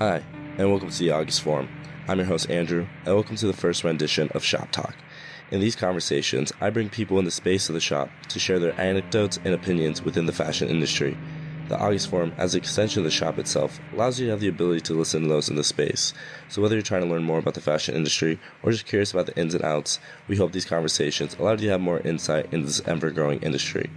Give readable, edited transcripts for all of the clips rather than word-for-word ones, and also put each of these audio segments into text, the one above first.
Hi, and welcome to the August Forum. I'm your host, Andrew, and welcome to the first rendition of Shop Talk. In these conversations, I bring people in the space of the shop to share their anecdotes and opinions within the fashion industry. The August Forum, as an extension of the shop itself, allows you to have the ability to listen to those in the space. So whether you're trying to learn more about the fashion industry or just curious about the ins and outs, we hope these conversations allow you to have more insight into this ever-growing industry.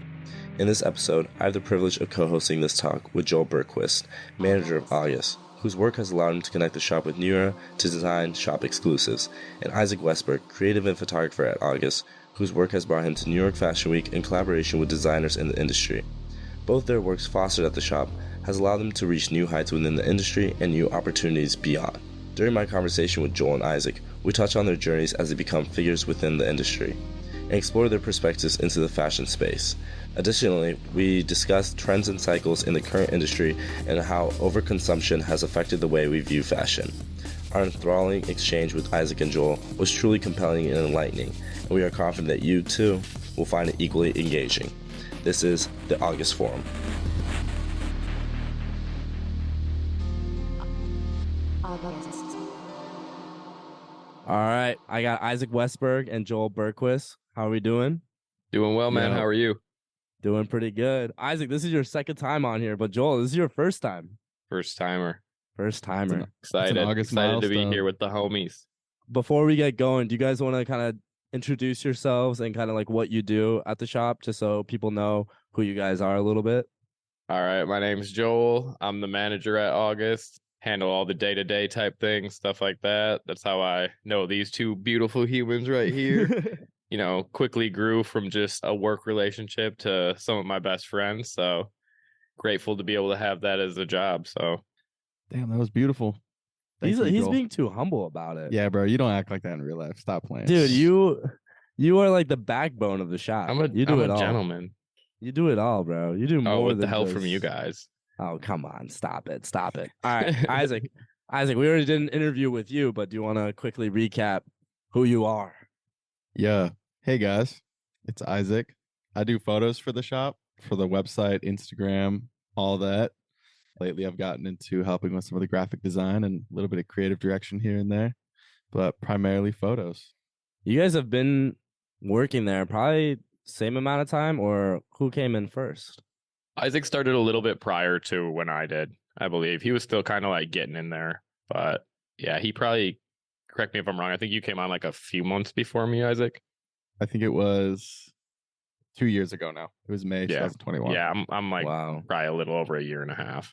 In this episode, I have the privilege of co-hosting this talk with Joel Bergquist, manager of August, whose work has allowed him to connect the shop with New Era to design shop exclusives, and Isaac Westberg, creative and photographer at August, whose work has brought him to New York Fashion Week in collaboration with designers in the industry. Both their works fostered at the shop has allowed them to reach new heights within the industry and new opportunities beyond. During my conversation with Joel and Isaac, we touch on their journeys as they become figures within the industry and explore their perspectives into the fashion space. Additionally, we discuss trends and cycles in the current industry and how overconsumption has affected the way we view fashion. Our enthralling exchange with Isaac and Joel was truly compelling and enlightening, and we are confident that you, too, will find it equally engaging. This is the August Forum. All right, I got Isaac Westberg and Joel Bergquist. How are we doing? Doing well, man. How are you? Doing pretty good. Isaac, this is your second time on here, but Joel, this is your first time. First timer. Excited To be here with the homies. Before we get going, do you guys want to kind of introduce yourselves and kind of like what you do at the shop, just so people know who you guys are a little bit? All right, my name's Joel. I'm the manager at August. Handle all the day-to-day type things, stuff like that. That's how I know these two beautiful humans right here. Quickly grew from just a work relationship to some of my best friends. So grateful to be able to have that as a job. So, damn, that was beautiful. He's being too humble about it. Yeah, bro, you don't act like that in real life. Stop playing, dude. You are like the backbone of the shop. I'm a gentleman. You do it all, bro. You do more with than the help just... from you guys. Oh, come on, stop it. All right, Isaac, we already did an interview with you, but do you want to quickly recap who you are? Yeah. Hey guys, it's Isaac. I do photos for the shop, for the website, Instagram, all that. Lately, I've gotten into helping with some of the graphic design and a little bit of creative direction here and there, but primarily photos. You guys have been working there probably same amount of time, or who came in first? Isaac started a little bit prior to when I did, I believe. He was still kind of like getting in there, but yeah, he probably, correct me if I'm wrong, I think you came on like a few months before me, Isaac. I think it was 2 years ago now. It was May 2021. Yeah, I'm like wow. Probably a little over a year and a half.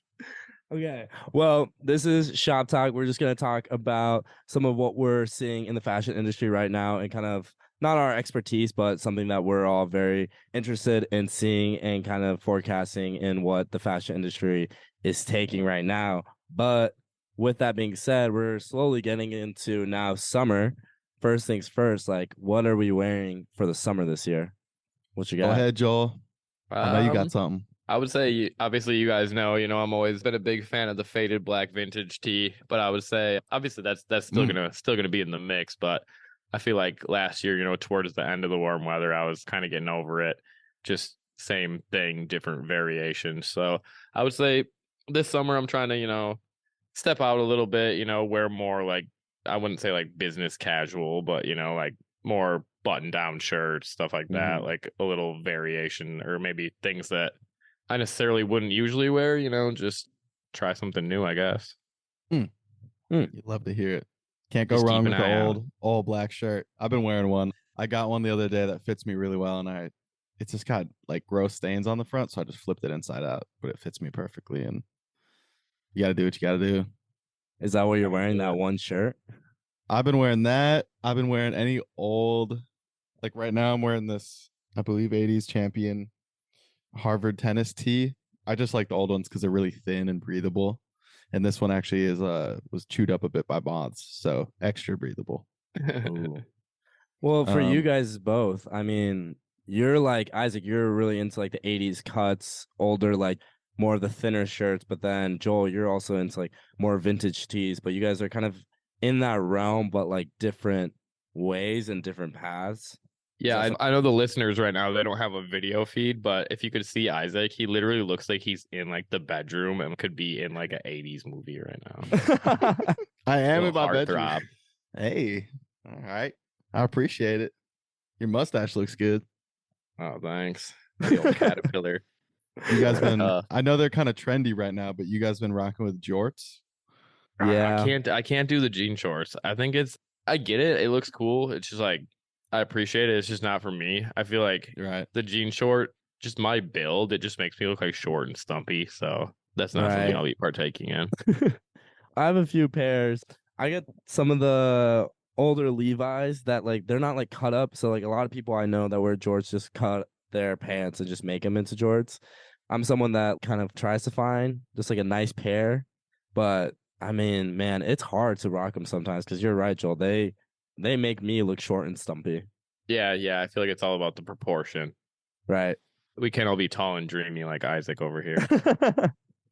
Okay. Well, this is Shop Talk. We're just going to talk about some of what we're seeing in the fashion industry right now and kind of not our expertise, but something that we're all very interested in seeing and kind of forecasting in what the fashion industry is taking right now. But with that being said, we're slowly getting into now summer. First things first, like, what are we wearing for the summer this year? What you got? Go ahead, Joel. I know you got something. I would say, obviously, you guys know, I'm always been a big fan of the faded black vintage tee. But I would say, obviously, that's still gonna be in the mix. But I feel like last year, towards the end of the warm weather, I was kind of getting over it. Just same thing, different variations. So I would say this summer, I'm trying to, step out a little bit. Wear more like, I wouldn't say like business casual, but like more button down shirts, stuff like that, like a little variation, or maybe things that I necessarily wouldn't usually wear, just try something new, I guess. You'd love to hear it. Can't go wrong with the old black shirt. I've been wearing one. I got one the other day that fits me really well, and it's just got like gross stains on the front, so I just flipped it inside out, but it fits me perfectly, and you got to do what you got to do. Is that what you're wearing, that one shirt? I've been wearing that. I've been wearing any old, like right now I'm wearing this, I believe, 80s champion Harvard tennis tee. I just like the old ones because they're really thin and breathable. And this one actually was chewed up a bit by moths, so extra breathable. Well, for you guys both, I mean, you're like, Isaac, you're really into like the 80s cuts, older, like more of the thinner shirts, but then Joel, you're also into like more vintage tees, but you guys are kind of in that realm, but like different ways and different paths. Yeah, I know the listeners right now, they don't have a video feed, but if you could see Isaac, he literally looks like he's in like the bedroom and could be in like an 80s movie right now. I am Little in my bedroom. heartthrob. Hey, all right. I appreciate it. Your mustache looks good. Oh, thanks. The old caterpillar. You guys been I know they're kind of trendy right now, but you guys been rocking with jorts? Yeah. I can't do the jean shorts. I think I get it. It looks cool. It's just like I appreciate it. It's just not for me. I feel like Right. the jean short, just my build, it just makes me look like short and stumpy. So that's not something I'll be partaking in. I have a few pairs. I get some of the older Levi's that like they're not like cut up. So like a lot of people I know that wear jorts just cut their pants and just make them into jorts. I'm someone that kind of tries to find just like a nice pair, but I mean, man, it's hard to rock them sometimes because you're right, Joel. They make me look short and stumpy. Yeah. I feel like it's all about the proportion. Right. We can't all be tall and dreamy like Isaac over here.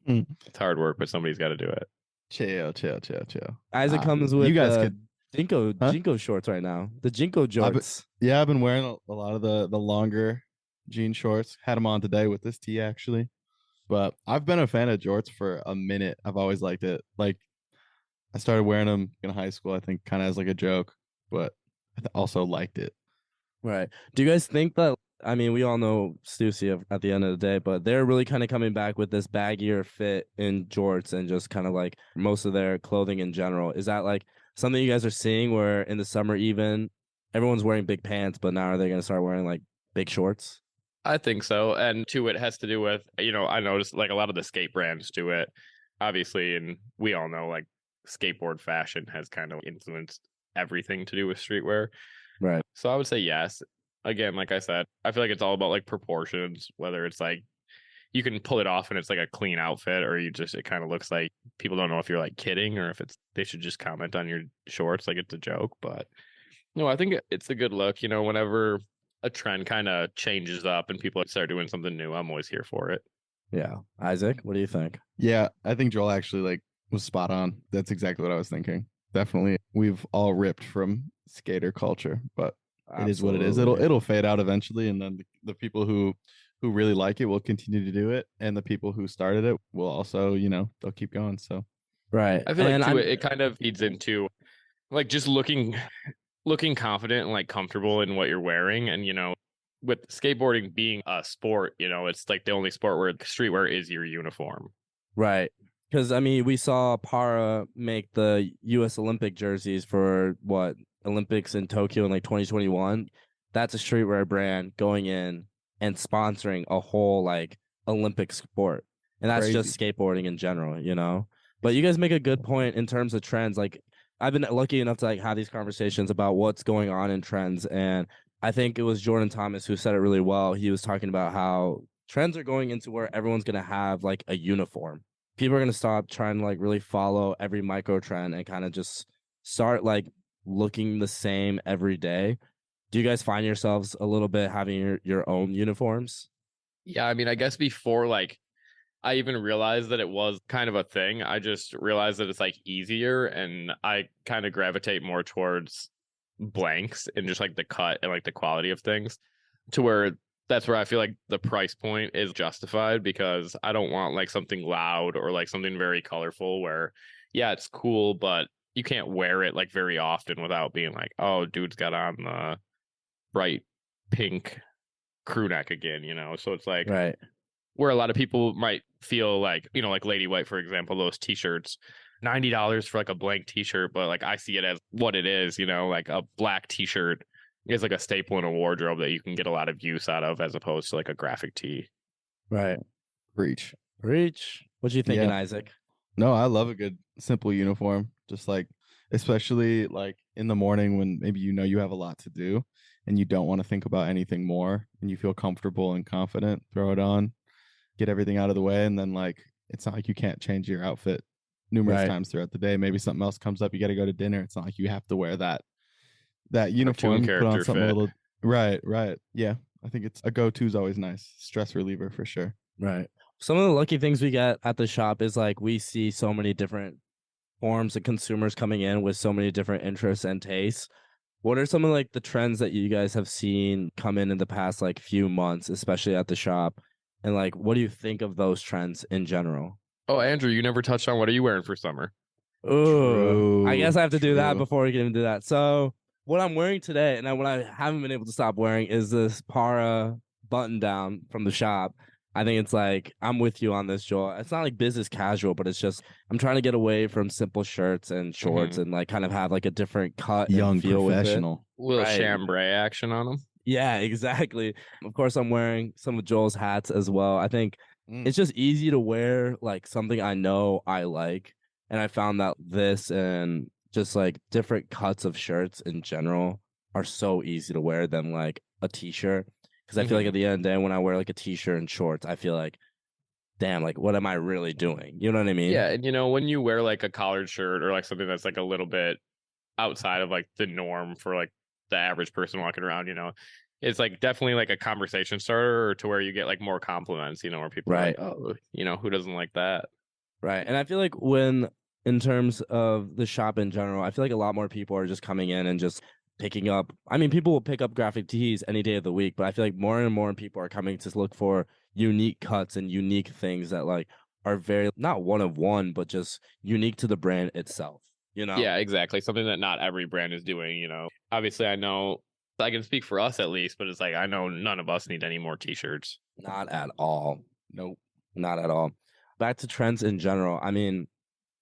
It's hard work, but somebody's got to do it. Chill. Isaac comes with you guys could Jinko shorts right now. The Jinko jorts. I've been wearing a lot of the longer jean shorts. Had them on today with this tee actually. But I've been a fan of jorts for a minute. I've always liked it. Like I started wearing them in high school, I think kind of as like a joke, but I also liked it. Right. Do you guys think that, I mean, we all know Stussy at the end of the day, but they're really kind of coming back with this baggier fit in jorts and just kind of like most of their clothing in general. Is that like something you guys are seeing where in the summer even everyone's wearing big pants, but now are they going to start wearing like big shorts? I think so. And two, it has to do with, I noticed like a lot of the skate brands do it, obviously. And we all know like skateboard fashion has kind of influenced everything to do with streetwear. Right. So I would say yes. Again, like I said, I feel like it's all about like proportions, whether it's like you can pull it off and it's like a clean outfit, or it kind of looks like people don't know if you're like kidding or if they should just comment on your shorts like it's a joke. But no, I think it's a good look. Whenever a trend kind of changes up and people start doing something new, I'm always here for it. Yeah. Isaac, what do you think? Yeah, I think Joel actually was spot on. That's exactly what I was thinking. Definitely. We've all ripped from skater culture, but it is what it is. It'll fade out eventually, and then the people who really like it will continue to do it, and the people who started it will also, they'll keep going. So right. I feel like too, it kind of feeds into like just looking confident and like comfortable in what you're wearing. And with skateboarding being a sport, it's like the only sport where streetwear is your uniform. Right. Because I mean, we saw Para make the U.S. Olympic jerseys for Olympics in Tokyo in like 2021. That's a streetwear brand going in and sponsoring a whole like Olympic sport, and that's just skateboarding in general. But you guys make a good point in terms of trends. Like I've been lucky enough to like have these conversations about what's going on in trends, and I think it was Jordan Thomas who said it really well. He was talking about how trends are going into where everyone's gonna have like a uniform. People are gonna stop trying to like really follow every micro trend and kind of just start like looking the same every day. Do you guys find yourselves a little bit having your own uniforms? Yeah, I mean, I guess before like I even realized that it was kind of a thing, I just realized that it's like easier, and I kind of gravitate more towards blanks and just like the cut and like the quality of things, to where that's where I feel like the price point is justified, because I don't want like something loud or like something very colorful where, yeah, it's cool, but you can't wear it like very often without being like, oh, dude's got on the bright pink crew neck again, So it's like, right, where a lot of people might feel like, like Lady White, for example, those t-shirts, $90 for like a blank t-shirt, but like I see it as what it is, like a black t-shirt is like a staple in a wardrobe that you can get a lot of use out of, as opposed to like a graphic tee. Right. Reach. What you thinking, Isaac? No, I love a good simple uniform. Just like, especially like in the morning when maybe you have a lot to do and you don't want to think about anything more and you feel comfortable and confident, throw it on, get everything out of the way, and then like it's not like you can't change your outfit numerous times throughout the day. Maybe something else comes up, you got to go to dinner. It's not like you have to wear that uniform, put on something fit. A little right. Yeah, I think it's a go-to is always nice. Stress reliever for sure. Right. Some of the lucky things we get at the shop is like we see so many different forms of consumers coming in with so many different interests and tastes. What are some of like the trends that you guys have seen come in the past like few months, especially at the shop? And like, what do you think of those trends in general? Oh, Andrew, you never touched on what are you wearing for summer? Oh, I guess I have to do that True. before we get into that. So, what I'm wearing today, and what I haven't been able to stop wearing, is this Para button down from the shop. I think it's like I'm with you on this, Joel. It's not like business casual, but it's just I'm trying to get away from simple shirts and shorts and like kind of have like a different cut and Young feel with it. professional. Little Right. chambray action on them. Yeah, exactly. Of course, I'm wearing some of Joel's hats as well. I think it's just easy to wear like something I know I like. And I found that this and just like different cuts of shirts in general are so easy to wear than like a t-shirt. Because I feel like at the end of the day, when I wear like a t-shirt and shorts, I feel like, damn, like what am I really doing? You know what I mean? Yeah, and you know, when you wear like a collared shirt or like something that's like a little bit outside of like the norm for like the average person walking around, you know, it's like definitely like a conversation starter to where you get like more compliments, you know, where people are like, oh, you know, who doesn't like that? Right. And I feel like in terms of the shop in general, I feel like a lot more people are just coming in and just picking up. I mean, people will pick up graphic tees any day of the week, but I feel like more and more people are coming to look for unique cuts and unique things that like are very not one of one, but just unique to the brand itself. You know? Yeah, exactly. Something that not every brand is doing, you know. Obviously, I know I can speak for us at least, but it's like I know none of us need any more t-shirts. Not at all. Nope. Not at all. Back to trends in general. I mean,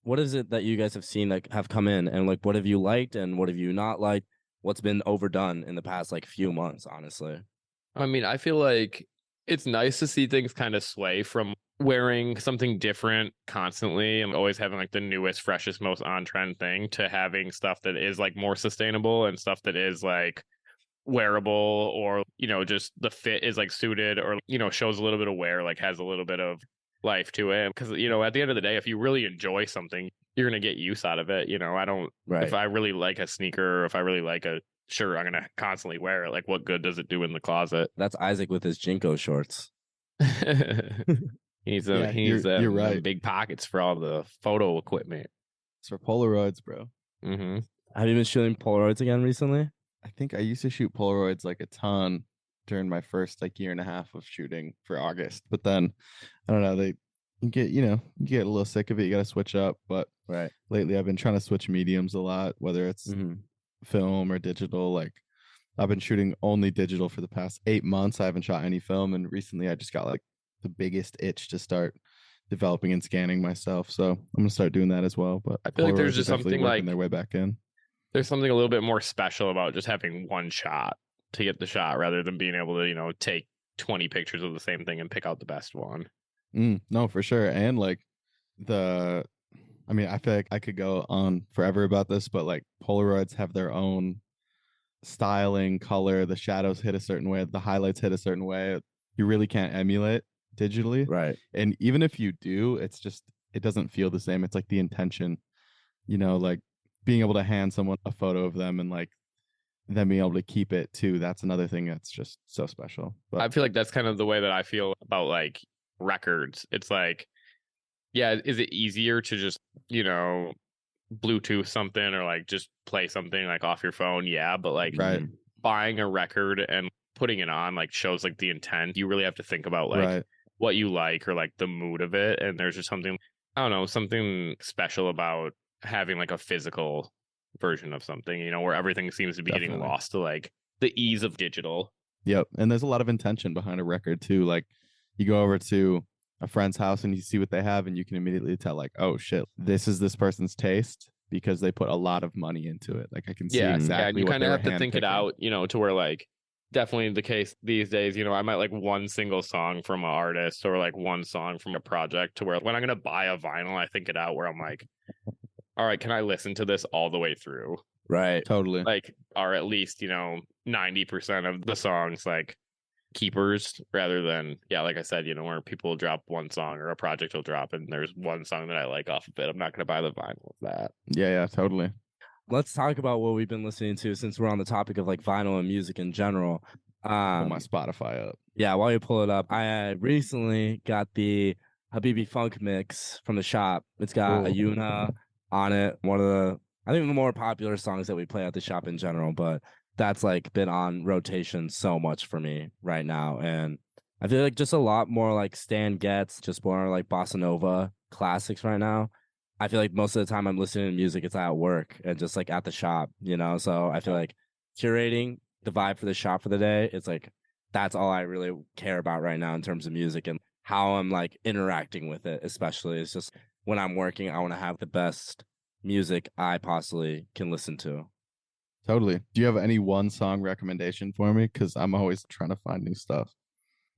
what is it that you guys have seen that have come in and like what have you liked and what have you not liked? What's been overdone in the past like few months, honestly? I mean, I feel like it's nice to see things kind of sway from wearing something different constantly and always having like the newest, freshest, most on trend thing to having stuff that is like more sustainable and stuff that is like wearable or, you know, just the fit is like suited or, you know, shows a little bit of wear, like has a little bit of life to it. Because, you know, at the end of the day, if you really enjoy something, you're going to get use out of it. You know, I don't, if I really like a sneaker or if I really like a shirt, I'm going to constantly wear it. Like, what good does it do in the closet? That's Isaac with his Jinko shorts. He needs you're right. big pockets for all the photo equipment. It's for Polaroids, bro. Mm-hmm. Have you been shooting Polaroids again recently? I think I used to shoot Polaroids like a ton during my first like year and a half of shooting for August. But then I don't know, you get a little sick of it. You got to switch up. But lately I've been trying to switch mediums a lot, whether it's film or digital. Like I've been shooting only digital for the past 8 months. I haven't shot any film. And recently I just got like the biggest itch to start developing and scanning myself. So I'm going to start doing that as well. But I feel like there's Polaroids just are definitely something working like their way back in. There's something a little bit more special about just having one shot to get the shot rather than being able to, you know, take 20 pictures of the same thing and pick out the best one. No, for sure. And like I mean, I feel like I could go on forever about this, but like Polaroids have their own styling, color, the shadows hit a certain way, the highlights hit a certain way. You really can't emulate digitally. Right. And even if you do, it doesn't feel the same. It's like the intention, you know, like being able to hand someone a photo of them and like them being able to keep it too. That's another thing that's just so special. But I feel like that's kind of the way that I feel about like records. It's like, yeah, is it easier to just, you know, Bluetooth something or like just play something like off your phone? Yeah, but like buying a record and putting it on like shows like the intent. You really have to think about like what you like or like the mood of it. And there's just something, I don't know, something special about having like a physical version of something, you know, where everything seems to be getting lost to like the ease of digital. Yep. And there's a lot of intention behind a record too. Like you go over to a friend's house and you see what they have and you can immediately tell like, oh shit, this is this person's taste because they put a lot of money into it. Like I can see exactly and you kind of have to think it out, you know, to where like definitely the case these days, you know, I might like one single song from an artist or like one song from a project to where when I'm going to buy a vinyl, I think it out where I'm like, all right, can I listen to this all the way through? Right. Totally. Like, or at least, you know, 90% of the songs like keepers rather than, yeah, like I said, you know, where people drop one song or a project will drop and there's one song that I like off of it. I'm not going to buy the vinyl of that. Yeah, totally. Let's talk about what we've been listening to since we're on the topic of like vinyl and music in general. Pull my Spotify up. Yeah, while you pull it up, I recently got the Habibi Funk mix from the shop. It's got Ayuna on it, one of the I think the more popular songs that we play at the shop in general, but that's like been on rotation so much for me right now. And I feel like just a lot more like Stan Getz, just more like bossa nova classics right now. I feel like most of the time I'm listening to music, it's at work and just like at the shop, you know? So I feel like curating the vibe for the shop for the day, it's like that's all I really care about right now in terms of music and how I'm like interacting with it, especially. It's just when I'm working, I want to have the best music I possibly can listen to. Totally. Do you have any one song recommendation for me? Because I'm always trying to find new stuff.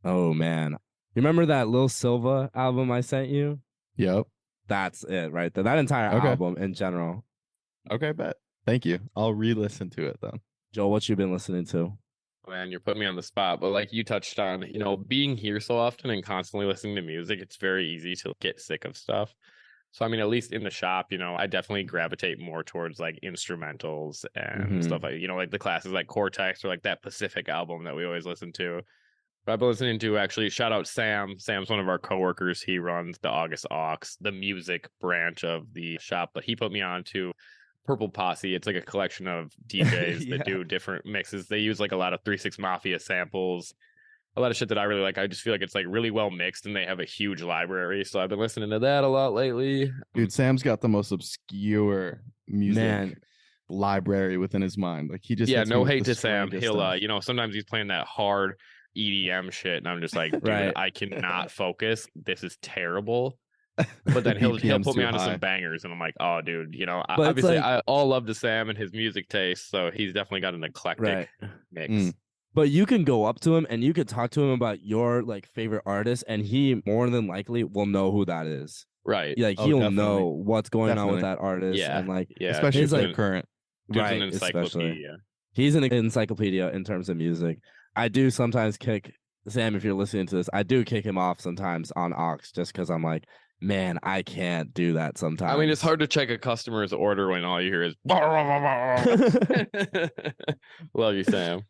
Oh man. You remember that Lil Silva album I sent you? Yep. That's it right there. That entire Okay. album in general. Okay, bet. Thank you. I'll re-listen to it then. Joel, what you been listening to? Man, you're putting me on the spot, but like you touched on, being here so often and constantly listening to music, it's very easy to get sick of stuff. So, I mean, at least in the shop, I definitely gravitate more towards like instrumentals and stuff like, like the classes like Cortex or like that Pacific album that we always listen to. But I've been listening to actually, shout out Sam. Sam's one of our coworkers. He runs the August Aux, the music branch of the shop, but he put me on to Purple Posse. It's like a collection of DJs that do different mixes. They use like a lot of 3-6 Mafia samples, a lot of shit that I really like. I just feel like it's like really well mixed and they have a huge library. So I've been listening to that a lot lately. Dude, Sam's got the most obscure music library within his mind. Like he just no hate to Sam. He'll sometimes he's playing that hard EDM shit and I'm just like, dude, I cannot focus. This is terrible. But then he'll put me onto some bangers and I'm like, oh dude, obviously like, I all love to Sam and his music taste, so he's definitely got an eclectic mix. But you can go up to him and you could talk to him about your like favorite artist and he more than likely will know who that is. Right. Like he'll know what's going on with that artist. Yeah. And like especially if they're current. Right. Especially. He's an encyclopedia in terms of music. I do sometimes kick Sam, if you're listening to this, I do kick him off sometimes on Aux just because I'm like, man, I can't do that sometimes. I mean, it's hard to check a customer's order when all you hear is love you, Sam.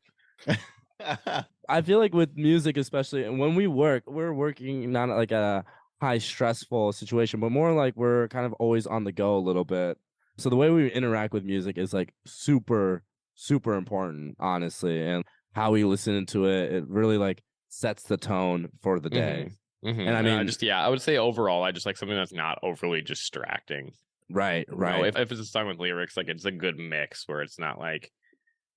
I feel like with music, especially, and when we're working not like a high stressful situation, but more like we're kind of always on the go a little bit. So the way we interact with music is like super, super important, honestly. And how we listen to it, it really like sets the tone for the day. And I mean, I would say overall, I just like something that's not overly distracting. Right. If it's a song with lyrics, like it's a good mix where it's not like,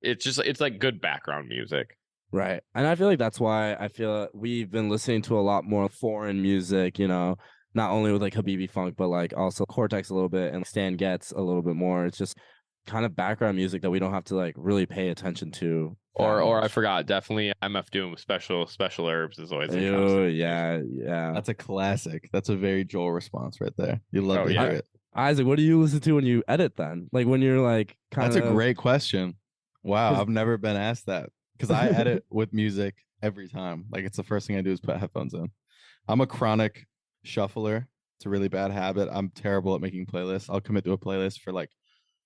it's like good background music. Right. And I feel like that's why I feel we've been listening to a lot more foreign music, not only with like Habibi Funk, but like also Cortex a little bit and Stan Getz a little bit more. It's just kind of background music that we don't have to like really pay attention to. Or I forgot, definitely MF Doom, special herbs is always a yeah. That's a classic. That's a very Joel response right there. You love to hear it. Isaac, what do you listen to when you edit then? Like when you're like That's a great question. Wow, I've never been asked that. Because I edit with music every time. Like it's the first thing I do is put headphones in. I'm a chronic shuffler. It's a really bad habit. I'm terrible at making playlists. I'll commit to a playlist for like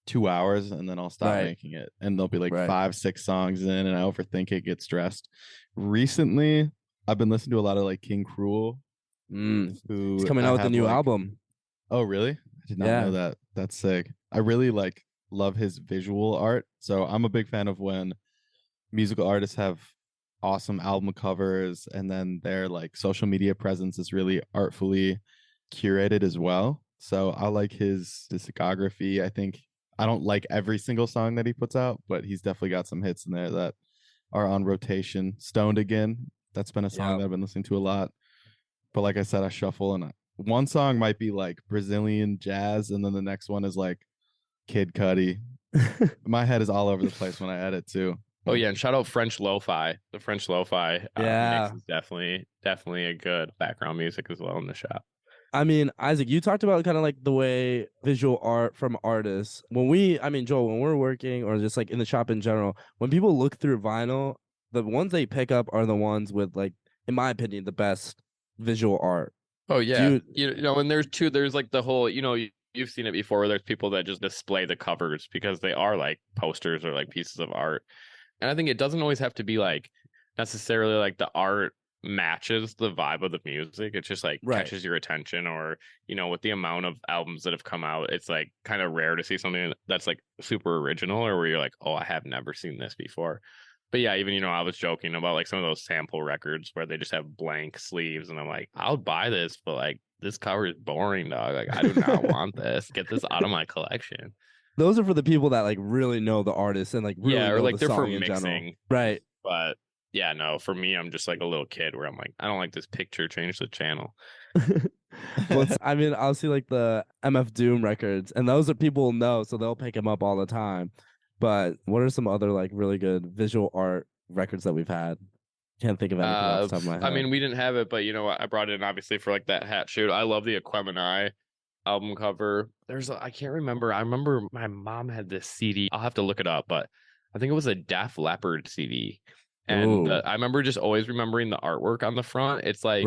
2 hours and then I'll stop making it. And there'll be like 5-6 songs in and I overthink it, get stressed. Recently, I've been listening to a lot of like King Cruel. He's coming out with a new album. Oh, really? I did not know that. That's sick. I really love his visual art. So I'm a big fan of when musical artists have awesome album covers and then their like social media presence is really artfully curated as well. So I like his discography. I think I don't like every single song that he puts out, but he's definitely got some hits in there that are on rotation. Stoned Again, that's been a song that I've been listening to a lot. But like I said, I shuffle and one song might be like Brazilian jazz and then the next one is like Kid Cudi. My head is all over the place when I edit too. Oh yeah, and shout out French Lo-Fi. The French Lo-Fi mix is definitely a good background music as well in the shop. I mean, Isaac, you talked about kind of like the way visual art from artists. Joel, when we're working or just like in the shop in general, when people look through vinyl, the ones they pick up are the ones with like, in my opinion, the best visual art. Oh yeah, and there's like the whole, you've seen it before where there's people that just display the covers because they are like posters or like pieces of art. And I think it doesn't always have to be like necessarily like the art matches the vibe of the music. It just like Right. catches your attention, or with the amount of albums that have come out, it's like kind of rare to see something that's like super original, or where you're like, oh, I have never seen this before. But yeah, even I was joking about like some of those sample records where they just have blank sleeves, and I'm like, I'll buy this, but like this cover is boring, dog. Like I do not want this. Get this out of my collection. Those are for the people that like really know the artist and like really or know like the they're for song in general. mixing. Right. But yeah, no, for me, I'm just like a little kid where I'm like, I don't like this picture, change the channel. Well, I mean, I'll see like the MF Doom records, and those are people know, so they'll pick them up all the time. But what are some other like really good visual art records that we've had? Can't think of anything off the top of my head. I mean, we didn't have it, but I brought it in obviously for like that hat shoot. I love the Aquemini album cover. I can't remember. I remember my mom had this CD. I'll have to look it up, but I think it was a Def Leppard CD. And I remember just always remembering the artwork on the front. It's like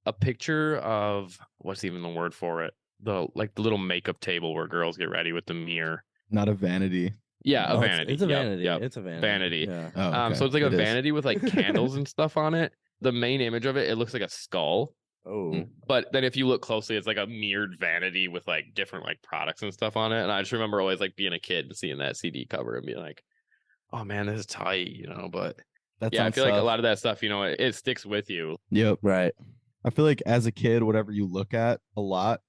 a picture of, what's even the word for it? The little makeup table where girls get ready with the mirror. Not a vanity. Yeah, a vanity. It's a vanity. Yep. It's a vanity. Vanity. Yeah. Oh, okay. So it's like a It is. vanity with like candles and stuff on it. The main image of it looks like a skull. Oh. But then if you look closely, it's like a mirrored vanity with like different like products and stuff on it. And I just remember always like being a kid and seeing that CD cover and being like, oh man, this is tight, But That's I feel like a lot of that stuff, it sticks with you. Yep. Right. I feel like as a kid, whatever you look at a lot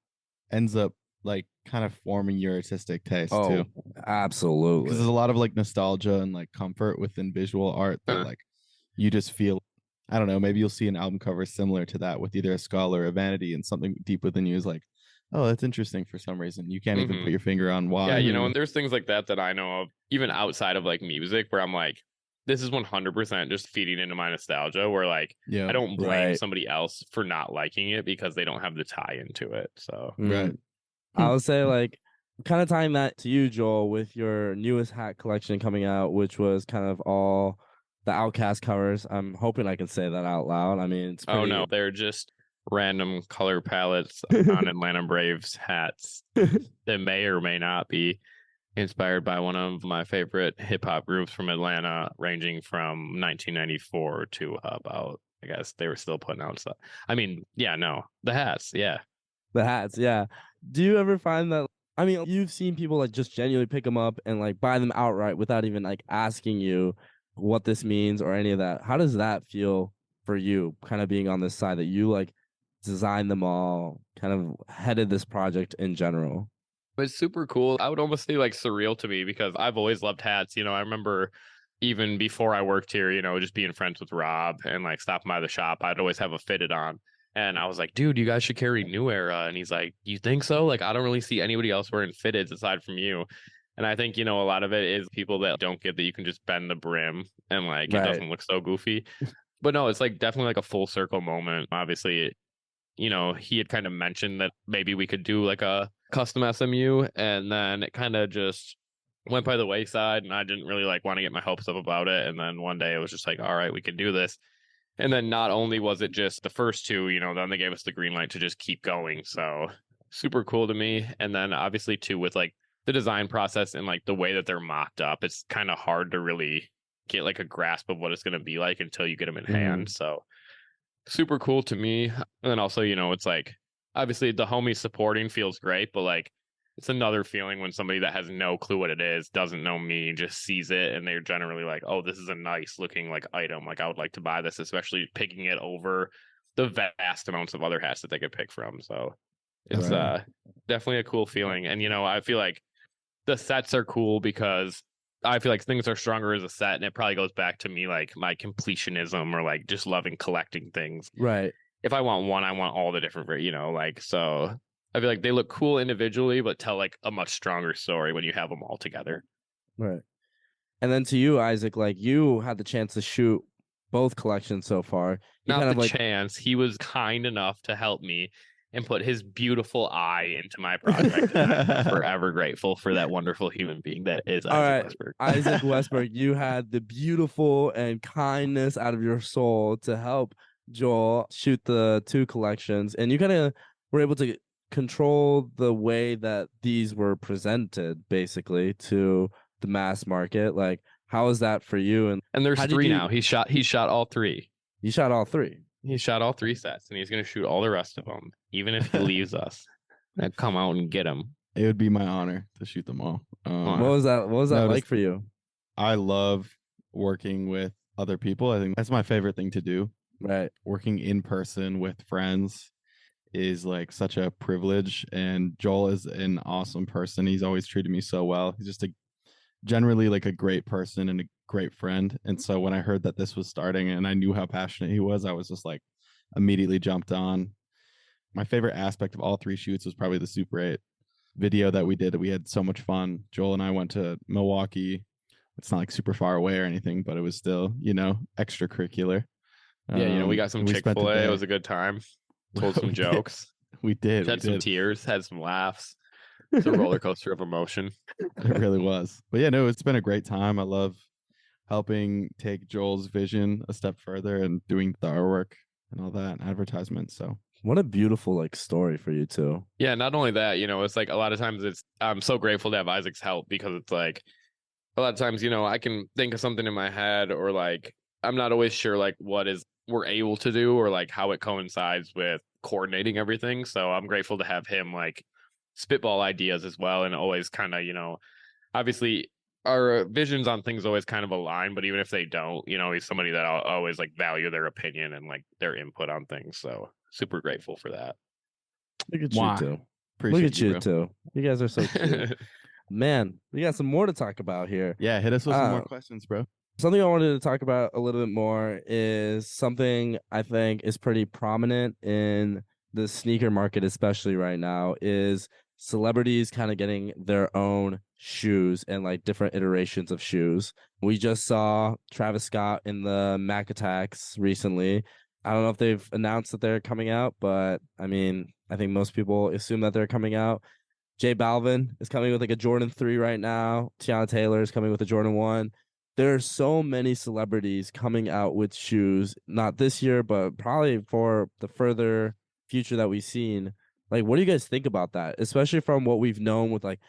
ends up like kind of forming your artistic taste too. Absolutely. Because there's a lot of like nostalgia and like comfort within visual art that like you just feel, I don't know, maybe you'll see an album cover similar to that with either a skull or a vanity, and something deep within you is like, oh, that's interesting for some reason. You can't even put your finger on why. Yeah, and there's things like that I know of, even outside of like music, where I'm like, this is 100% just feeding into my nostalgia, where like, I don't blame somebody else for not liking it because they don't have the tie into it. So, Right. I would say like kind of tying that to you, Joel, with your newest hat collection coming out, which was kind of all the Outcast covers. I'm hoping I can say that out loud. I mean, it's pretty... Oh no, they're just random color palettes on Atlanta Braves hats that may or may not be inspired by one of my favorite hip hop groups from Atlanta, ranging from 1994 to about, I guess they were still putting out stuff. I mean, the hats, The hats, yeah. Do you ever find that, I mean, you've seen people like just genuinely pick them up and like buy them outright without even like asking you what this means or any of that. How does that feel for you, kind of being on this side that you like designed them all, kind of headed this project in general? It's super cool. I would almost say like surreal to me because I've always loved hats. I remember even before I worked here, just being friends with Rob and like stopping by the shop, I'd always have a fitted on. And I was like, dude, you guys should carry New Era. And he's like, you think so? Like, I don't really see anybody else wearing fitteds aside from you. And I think, a lot of it is people that don't get that you can just bend the brim and like it doesn't look so goofy. But no, it's like definitely like a full circle moment. Obviously, he had kind of mentioned that maybe we could do like a custom SMU, and then it kind of just went by the wayside, and I didn't really like want to get my hopes up about it. And then one day it was just like, all right, we can do this. And then not only was it just the first two, then they gave us the green light to just keep going. So super cool to me. And then obviously too, with like the design process and like the way that they're mocked up, it's kind of hard to really get like a grasp of what it's going to be like until you get them in hand. So super cool to me. And then also, it's like, obviously the homies supporting feels great, but like, it's another feeling when somebody that has no clue what it is, doesn't know me, just sees it, and they're generally like, oh, this is a nice looking like item. Like, I would like to buy this, especially picking it over the vast amounts of other hats that they could pick from. So it's definitely a cool feeling. And, I feel like the sets are cool because I feel like things are stronger as a set, and it probably goes back to me like my completionism or like just loving collecting things. Right. If I want one, I want all the different, so I feel like they look cool individually, but tell like a much stronger story when you have them all together. Right. And then to you, Isaac, like you had the chance to shoot both collections so far. Not the chance. He was kind enough to help me and put his beautiful eye into my project. And I'm forever grateful for that wonderful human being that is Isaac Westberg. Isaac Westberg, you had the beautiful and kindness out of your soul to help Joel shoot the two collections, and you kind of were able to control the way that these were presented basically to the mass market. Like, how is that for you? And there's three now. He shot all three. You shot all three. He shot all 3 sets, and he's going to shoot all the rest of them, even if he leaves us. I come out and get him. It would be my honor to shoot them all. What was that? What was that like for you? I love working with other people. I think that's my favorite thing to do. Right. Working in person with friends is like such a privilege. And Joel is an awesome person. He's always treated me so well. He's just generally like a great person and a great friend. And so when I heard that this was starting and I knew how passionate he was, I was just like immediately jumped on. My favorite aspect of all 3 shoots was probably the Super 8 video that we did. We had so much fun. Joel and I went to Milwaukee. It's not like super far away or anything, but it was still, extracurricular. Yeah, we got some Chick-fil-A. It was a good time. Told some jokes. We did. Had some tears, had some laughs. It's a roller coaster of emotion. It really was. But yeah, no, it's been a great time. I love helping take Joel's vision a step further and doing the artwork and all that, and advertisement. So what a beautiful like story for you too. Yeah, not only that, it's like a lot of times I'm so grateful to have Isaac's help, because it's like a lot of times, I can think of something in my head, or like I'm not always sure like what is we're able to do, or like how it coincides with coordinating everything. So I'm grateful to have him like spitball ideas as well, and always kind of, obviously our visions on things always kind of align, but even if they don't, he's somebody that I'll always like value their opinion and like their input on things. So super grateful for that. Look at you too. Look at you too. You guys are so cute. Man, we got some more to talk about here. Yeah, hit us with some more questions, bro. Something I wanted to talk about a little bit more is something I think is pretty prominent in the sneaker market, especially right now, is celebrities kind of getting their own shoes and like different iterations of shoes. We just saw Travis Scott in the Mac Attacks recently. I don't know if they've announced that they're coming out, but I mean, I think most people assume that they're coming out. J Balvin is coming with like a Jordan 3 right now. Tiana Taylor is coming with a Jordan 1. There are so many celebrities coming out with shoes, not this year, but probably for the further future that we've seen. Like, what do you guys think about that? Especially from what we've known with like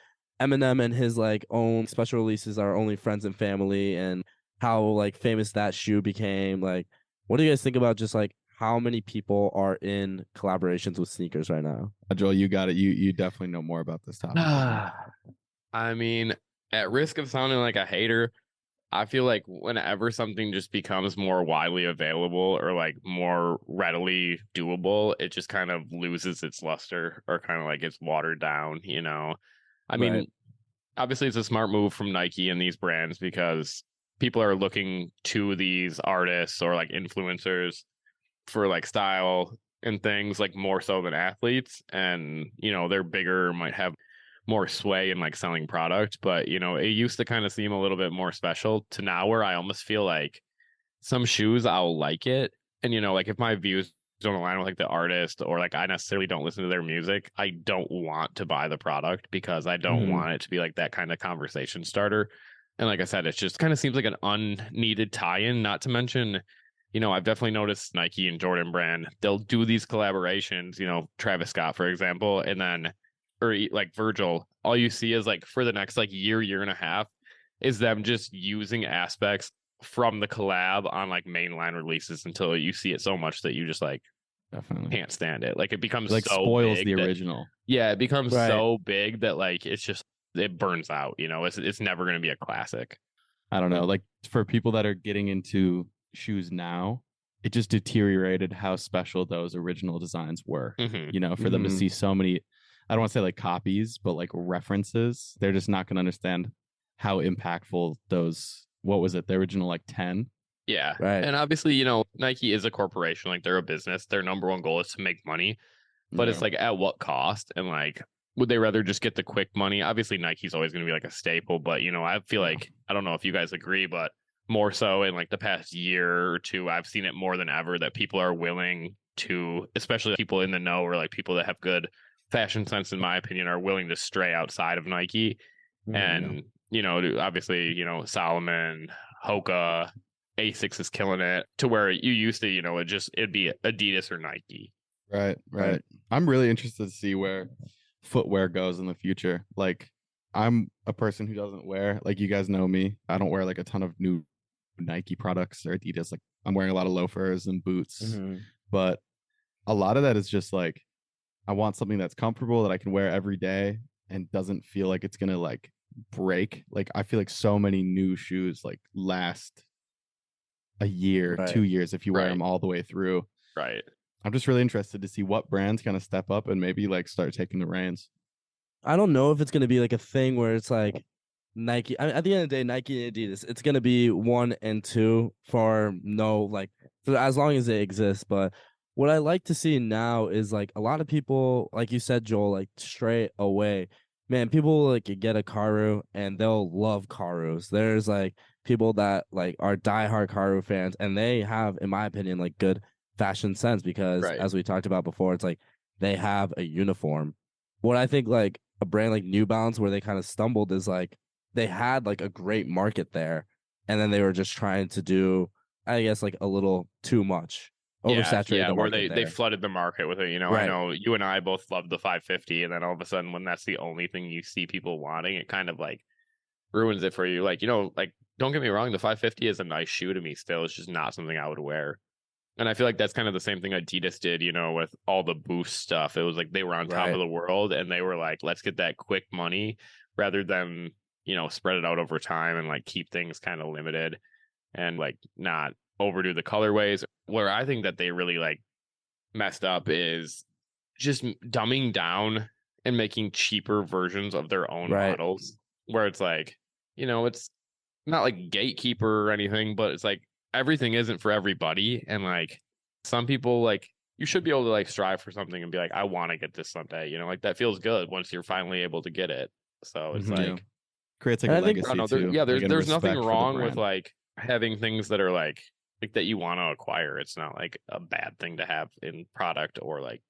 Eminem and his like own special releases are only friends and family, and how like famous that shoe became. Like, what do you guys think about just like how many people are in collaborations with sneakers right now? Joel, you got it. You definitely know more about this topic. I mean, at risk of sounding like a hater, I feel like whenever something just becomes more widely available or like more readily doable, it just kind of loses its luster, or kind of like it's watered down, I mean, obviously it's a smart move from Nike and these brands, because people are looking to these artists or like influencers for like style and things, like more so than athletes. And, they're bigger, might have more sway in like selling product, but it used to kind of seem a little bit more special, to now where I almost feel like some shoes I'll like it, and like if my views don't align with like the artist, or like I necessarily don't listen to their music, I don't want to buy the product, because I don't want it to be like that kind of conversation starter. And like I said, it just kind of seems like an unneeded tie-in. Not to mention, I've definitely noticed Nike and Jordan brand, they'll do these collaborations, Travis Scott, for example, and then, or like Virgil, all you see is like for the next like year and a half is them just using aspects from the collab on like mainline releases, until you see it so much that you just like definitely can't stand it. Like it becomes like so spoils big the that, original. Yeah, it becomes so big that like it's just, it burns out. It's never going to be a classic. I don't know. Like for people that are getting into shoes now, it just deteriorated how special those original designs were. For them to see so many, I don't want to say like copies, but like references, they're just not going to understand how impactful those, what was it, the original like 10? Yeah. Right. And obviously, Nike is a corporation, like they're a business. Their number one goal is to make money, but it's like at what cost? And like, would they rather just get the quick money? Obviously, Nike's always going to be like a staple, but I feel like, I don't know if you guys agree, but more so in like the past year or two, I've seen it more than ever that people are willing to, especially people in the know, or like people that have good fashion sense, in my opinion, are willing to stray outside of Nike. And obviously, Solomon, Hoka, Asics is killing it, to where you used to, it'd be Adidas or Nike. Right. I'm really interested to see where footwear goes in the future. Like, I'm a person who doesn't wear, like, you guys know me, I don't wear like a ton of new Nike products or Adidas. Like, I'm wearing a lot of loafers and boots, but a lot of that is just like I want something that's comfortable that I can wear every day and doesn't feel like it's gonna like break. Like I feel like so many new shoes like last a year, Right. 2 years if you wear Right. them all the way through. Right. I'm just really interested to see what brands kind of step up and maybe like start taking the reins. I don't know if it's gonna be like a thing where it's like Nike. At the end of the day, Nike and Adidas, it's gonna be 1 and 2 for no like for as long as it exists. But what I like to see now is like a lot of people, like you said, Joel, like straight away, man, people like get a Karu and they'll love Karus. There's like people that like are diehard Karu fans, and they have, in my opinion, like good fashion sense because Right. as we talked about before, it's like they have a uniform. What I think like a brand like New Balance where they kind of stumbled is like they had like a great market there, and then they were just trying to do, I guess, like a little too much, oversaturate the where market they there. flooded the market with it. I Right. know you and I both love the 550, and then all of a sudden, when that's the only thing you see people wanting, it kind of like ruins it for you. Like, like don't get me wrong, the 550 is a nice shoe to me still. It's just not something I would wear. And I feel like that's kind of the same thing Adidas did, with all the Boost stuff. It was like they were on top Right. of the world, and they were like, let's get that quick money rather than, spread it out over time and like keep things kind of limited and like not overdo the colorways. Where I think that they really like messed up is just dumbing down and making cheaper versions of their own Right. models, where it's like, it's not like gatekeeper or anything, but it's like everything isn't for everybody. And like some people, like you should be able to like strive for something and be like, I want to get this someday, like that feels good once you're finally able to get it. So it's Mhm. Yeah. like, Creates like And a I think- legacy I don't know. too. There's like, and nothing respect for the wrong with brand. like having things that are like that you want to acquire. It's not like a bad thing to have in product or like,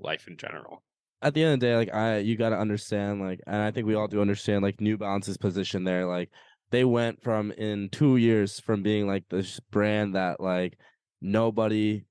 life in general. At the end of the day, like you got to understand, like, and I think we all do understand, like New Balance's position there. Like they went from in 2 years from being like this brand that like not nobody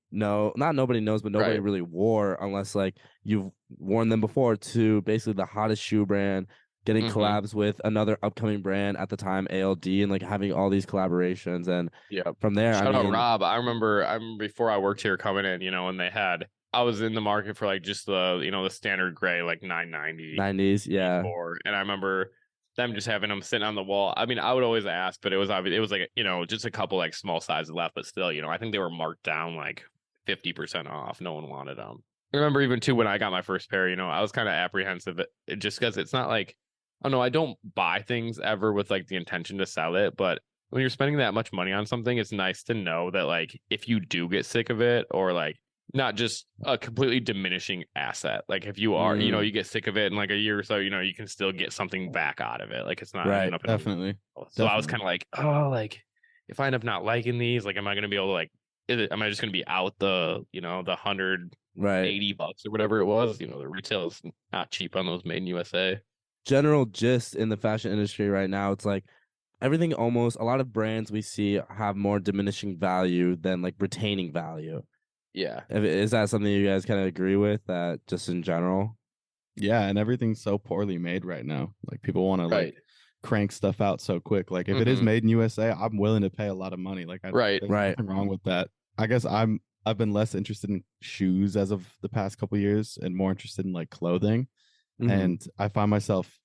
knows, but nobody Right. really wore unless like you've worn them before, to basically the hottest shoe brand, getting Mhm. collabs with another upcoming brand at the time, ALD, and like having all these collaborations. And Yeah. from there, Shout I out mean, Rob. I remember before I worked here coming in, and I was in the market for like just the standard gray, like 990 90s, yeah, before. And I remember them just having them sitting on the wall. I mean, I would always ask, but it was like, just a couple like small sizes left, but still, I think they were marked down like 50% off. No one wanted them. I remember even too when I got my first pair, I was kind of apprehensive just because it's not like, oh no, I don't buy things ever with like the intention to sell it, but when you're spending that much money on something, it's nice to know that like if you do get sick of it, or like not just a completely diminishing asset, like if you are, you get sick of it in like a year or so, you can still get something back out of it. Like it's not Right, ending up in Definitely. so I was kind of like, oh, like if I end up not liking these, like am I going to be able to like, am I just going to be out the the $180 right. or whatever it was? The retail is not cheap on those made in USA. General gist in the fashion industry right now, it's like everything, almost a lot of brands we see have more diminishing value than like retaining value. Yeah. Is that something you guys kind of agree with, that just in general? Yeah, and everything's so poorly made right now. Like people want to Right. like crank stuff out so quick. Like if it is Mhm. made in USA, I'm willing to pay a lot of money. Like Right. there's Right. nothing wrong with that. I guess I've been less interested in shoes as of the past couple years and more interested in like clothing. Mhm. And I find myself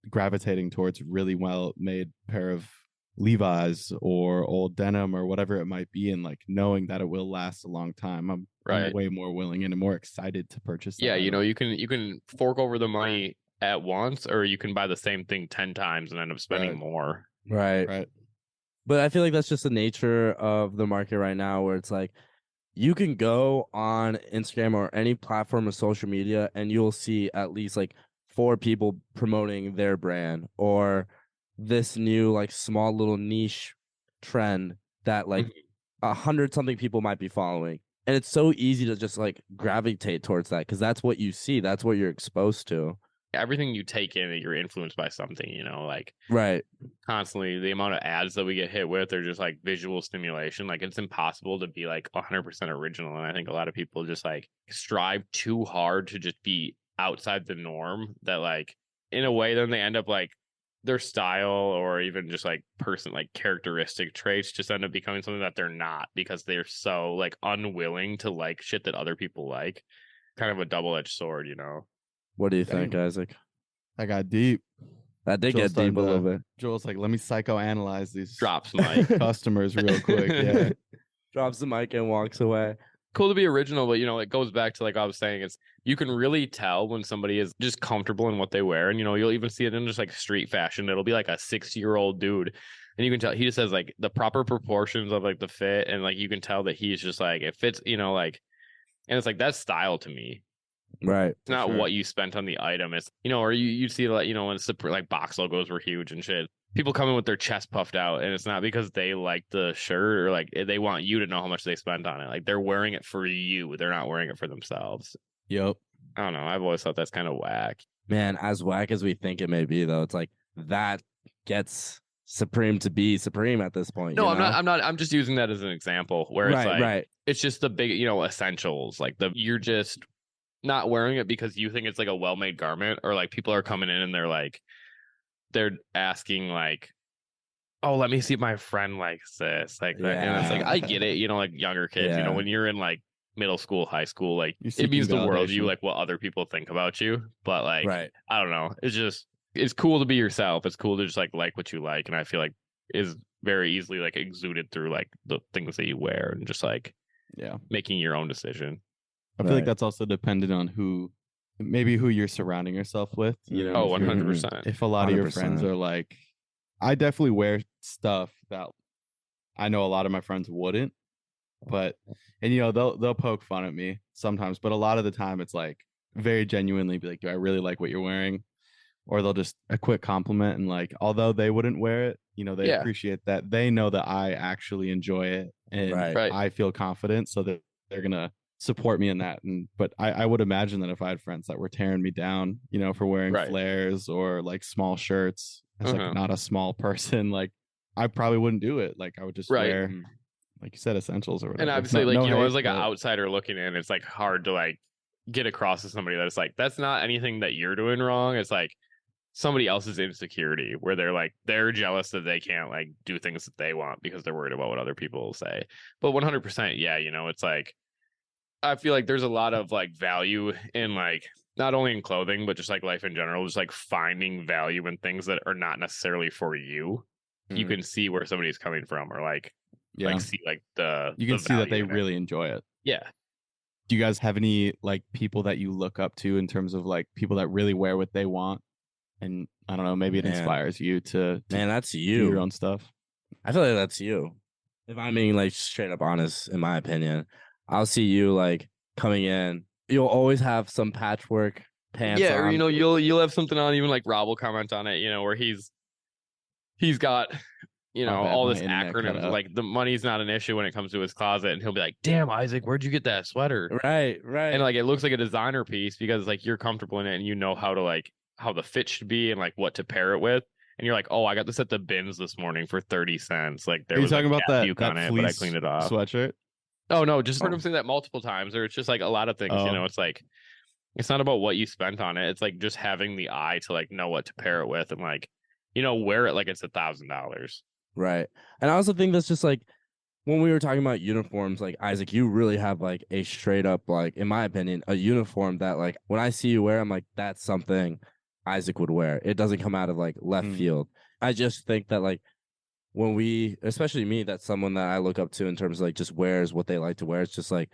gravitating towards really well made pair of Levi's or old denim or whatever it might be, and like knowing that it will last a long time. I'm Right. way more willing and more excited to purchase that Yeah, item. you can fork over the money at once, or you can buy the same thing 10 times and end up spending Right. more. Right. Right. But I feel like that's just the nature of the market right now, where it's like you can go on Instagram or any platform of social media and you'll see at least like 4 people promoting their brand or this new like small little niche trend that like 100 something people might be following. And it's so easy to just like gravitate towards that because that's what you see, that's what you're exposed to. Everything you take in, you're influenced by something, like Right. constantly the amount of ads that we get hit with are just like visual stimulation. Like it's impossible to be like 100% original. And I think a lot of people just like strive too hard to just be outside the norm, that like in a way then they end up like their style or even just like characteristic traits just end up becoming something that they're not because they're so like unwilling to like shit that other people like. Kind of a double-edged sword, you know. What do you think, Isaac? I got deep. That did Joel's get deep a starting little to- bit. Joel's like, let me psychoanalyze these Drops mic. customers real quick. Yeah. Drops the mic and walks away. Cool to be original, but you know, it goes back to like I was saying, it's you can really tell when somebody is just comfortable in what they wear. And you know, you'll even see it in just like street fashion. It'll be like a 60-year-old dude. And you can tell he just has like the proper proportions of like the fit, and like you can tell that he's just like it fits, you know, like, and it's like that's style to me. Right. It's not what you spent on the item. It's, you know, or you see like, you know, when like box logos were huge and shit. People come in with their chest puffed out, and it's not because they like the shirt or like they want you to know how much they spent on it. Like they're wearing it for you. They're not wearing it for themselves. Yep. I don't know. I've always thought that's kind of whack. Man, as whack as we think it may be, though, it's like that gets supreme to be supreme at this point. No, you I'm know? not. I'm just using that as an example where it's like it's just the big, you know, essentials. Like you're just not wearing it because you think it's like a well-made garment, or like people are coming in and they're asking like, oh, let me see if my friend likes this, like that. And it's like, I get it, you know, like younger kids, you know, when you're in like middle school, high school, like it means the world to you, like what other people think about you. But like, I don't know, it's cool to be yourself. It's cool to just like what you like, and I feel like is very easily like exuded through like the things that you wear and just like making your own decision. I feel like that's also dependent on who you're surrounding yourself with. You know, 100%. If a lot of your friends are like, I definitely wear stuff that I know a lot of my friends wouldn't, and you know, they'll poke fun at me sometimes, but a lot of the time it's like very genuinely be like, do I really like what you're wearing? Or they'll just a quick compliment, and like, although they wouldn't wear it, you know, they appreciate that. They know that I actually enjoy it, and I feel confident, so that they're gonna support me in that. But I would imagine that if I had friends that were tearing me down, you know, for wearing flares or like small shirts, as like not a small person, like I probably wouldn't do it. Like I would just wear, like you said, essentials or whatever. And obviously, like, you know, as like an outsider looking in, it's like hard to like get across to somebody that it's like, that's not anything that you're doing wrong. It's like somebody else's insecurity where they're jealous that they can't like do things that they want because they're worried about what other people will say. But 100%, yeah, you know, it's like, I feel like there's a lot of like value in like not only in clothing, but just like life in general, just like finding value in things that are not necessarily for you. You can see where somebody's coming from, or like see like you can see that they really enjoy it. Yeah. Do you guys have any like people that you look up to in terms of like people that really wear what they want? And I don't know, maybe it inspires you to that's you. Do your own stuff. I feel like that's you. If I'm being like straight up honest, in my opinion, I'll see you like coming in. You'll always have some patchwork pants. Yeah, on. or you know, you'll have something on. Even like Rob will comment on it. You know, where he's got, you know, all this acronyms. Like the money's not an issue when it comes to his closet, and he'll be like, "Damn, Isaac, where'd you get that sweater?" Right. And like it looks like a designer piece because like you're comfortable in it, and you know how to like how the fit should be and like what to pair it with. And you're like, oh, I got this at the bins this morning for 30 cents. Like there was talking about that on it, but I cleaned it off. Sweatshirt. Oh no, just heard him say that multiple times. Or it's just like a lot of things, you know, it's like it's not about what you spent on it. It's like just having the eye to like know what to pair it with and like, you know, wear it like it's $1,000. Right. And I also think that's just like when we were talking about uniforms, like Isaac, you really have like a straight up, like, in my opinion, a uniform that like when I see you wear, I'm like, that's something Isaac would wear. It doesn't come out of like left field. I just think that like when we, especially me, that's someone that I look up to in terms of like just wears what they like to wear. It's just like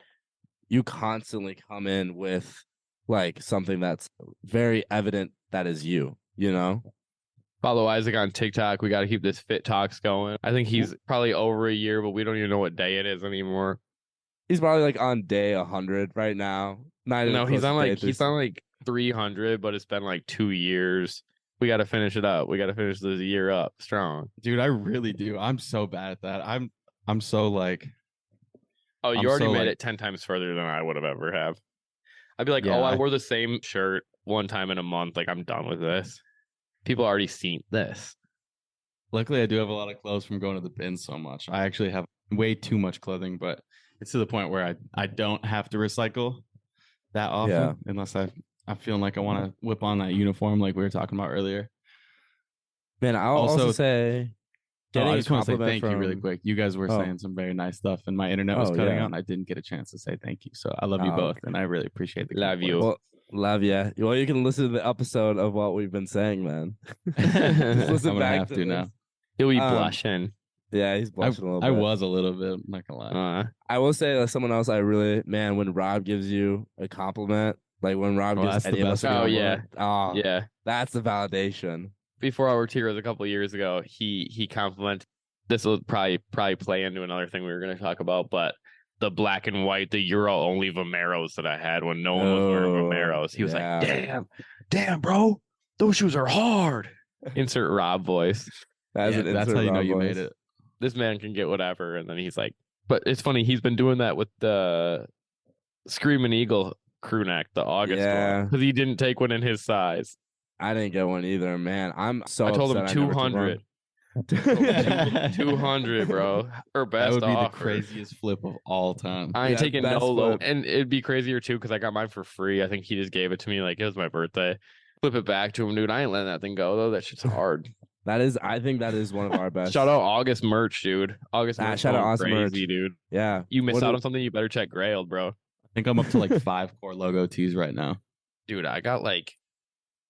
you constantly come in with like something that's very evident that is you, you know? Follow Isaac on TikTok. We got to keep this fit talks going. I think he's probably over a year, but we don't even know what day it is anymore. He's probably like on day 100 right now. No, he's on like 300, but it's been like 2 years. We got to finish it up. We got to finish this year up strong. Dude, I really do. I'm so bad at that. I'm so like, oh, you already made it 10 times further than I would have ever have. I'd be like, I wore the same shirt one time in a month. Like, I'm done with this. People already seen this. Luckily, I do have a lot of clothes from going to the bin so much. I actually have way too much clothing, but it's to the point where I don't have to recycle that often unless I'm feeling like I want to whip on that uniform like we were talking about earlier. Man, I'll also say getting I a just want to say compliment thank you really from. quick. You guys were Oh. saying some very nice stuff, and my internet was Oh, cutting yeah. out, and I didn't get a chance to say thank you. So I love you Oh, both, okay. and I really appreciate the Love kind you. words. Well, love ya. Well, you can listen to the episode of what we've been saying, man. Just I'm listen gonna back have to to this. now. He'll be Um, blushing. Yeah, he's blushing a little I bit. was a little bit. I'm not gonna lie. I will say someone else I really, man, when Rob gives you a compliment, like when Rob Oh, gives that's the any of us best a Oh, yeah. compliment, oh, Yeah. that's the validation. Before our tiers a couple of years ago, he complimented. This will probably play into another thing we were going to talk about, but the black and white, the Euro only Vomeros that I had when no one was wearing Vomeros. He was yeah. like, damn, bro, those shoes are hard. Insert Rob voice. That's Yeah, an that's insert how you know Rob you voice. made it. This man can get whatever. And then he's like, but it's funny. He's been doing that with the Screaming Eagle crew neck, the August Yeah. one, because he didn't take one in his size. I didn't get one either, man. I'm so I told him upset I never took 200. one. 200, bro. Or That best would be offer. the craziest flip of all time. I ain't Yeah, taking best no low. flip. And it'd be crazier too because I got mine for free. I think he just gave it to me like it was my birthday. Flip it back to him, dude. I ain't letting that thing go though. That shit's hard. I think that is one of our best. Shout out August merch, dude. August merch. shout out going Awesome crazy, merch. dude. Yeah. You miss What out do- on something, you better check Grailed, bro. I think I'm up to like 5 core logo tees right now. Dude, I got like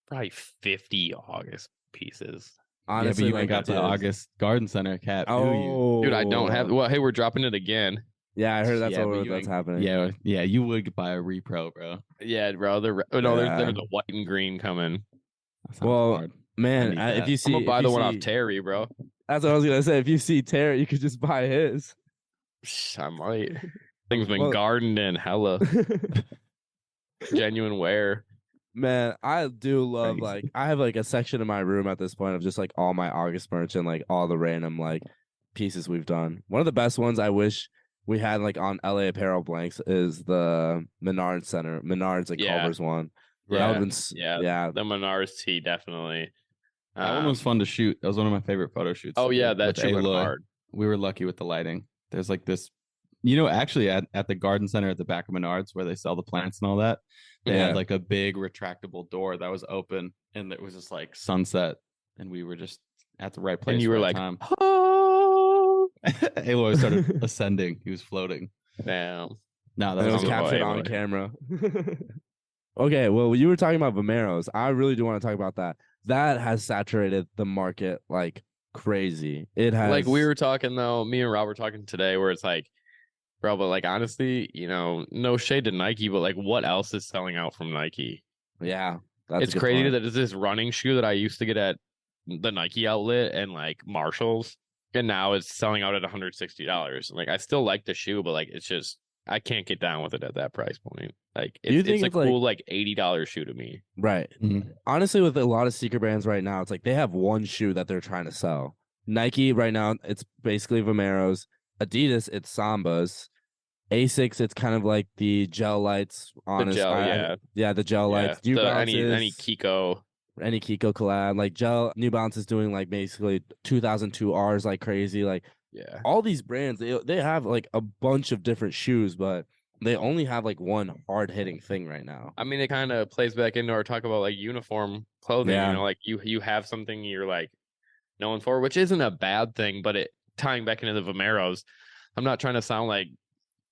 probably 50 August pieces. Honestly, yeah, but you like, ain't got the it is. August Garden Center cap, do you? Oh, Dude, I don't have. Well, hey, we're dropping it again. Yeah, I heard that's Yeah, but what you that's ain't- happening. Yeah, you would buy a repro, bro. Yeah, bro. There's a white and green coming. That sounds Well, hard. man, need if that. you I'm see, gonna buy if the you one see- off Terry, bro. That's what I was gonna say. If you see Terry, you could just buy his. I might. Thing's been Well- gardened in hella genuine wear. Man, I do love Crazy. like I have like a section in my room at this point of just like all my August merch and like all the random like pieces we've done. One of the best ones I wish we had like on LA Apparel blanks is the Menards like Yeah. Culver's one. That Yeah, would've been yeah. the Menards tee definitely. That one was fun to shoot. That was one of my favorite photo shoots. Oh yeah, with that shit went Aloy. hard. We were lucky with the lighting. There's like this, actually at the garden center at the back of Menards where they sell the plants and all that, they Yeah. had like a big retractable door that was open and it was just like sunset and we were just at the right place. And you were right like, time. oh, Aloy started ascending. He was floating. damn. No, That that was was sounds captured about on right. camera. Okay, well, you were talking about Vomeros. I really do want to talk about that. That has saturated the market like crazy. It has Like we were talking though, me and Rob were talking today, where it's like, bro, but like honestly, no shade to Nike, but like what else is selling out from Nike? Yeah, that's a It's good crazy point. that it's this running shoe that I used to get at the Nike outlet and like Marshalls, and now it's selling out at $160. Like I still like the shoe, but like it's just I can't get down with it at that price point. Like You it's think a it's, like- cool like $80 shoe to me. Right. Mhm. Honestly, with a lot of sneaker brands right now, it's like they have one shoe that they're trying to sell. Nike right now, it's basically Vomeros. Adidas, it's Sambas. Asics, it's kind of like the gel lights. Honest, the gel, yeah, the gel yeah. lights. New The- Balances, any Kiko. any Kiko collab, like gel. New Balance is doing like basically 2002 Rs like crazy. Like Yeah. all these brands, they have like a bunch of different shoes, but they only have like one hard hitting thing right now. I mean, it kind of plays back into our talk about like uniform clothing. Yeah. Like you have something you're like known for, which isn't a bad thing, but it tying back into the Vomeros. I'm not trying to sound like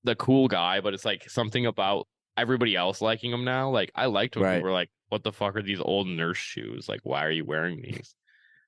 the cool guy, but it's like something about everybody else liking them now. Like I liked when Right. people were like, "What the fuck are these old nurse shoes? Like, why are you wearing these?"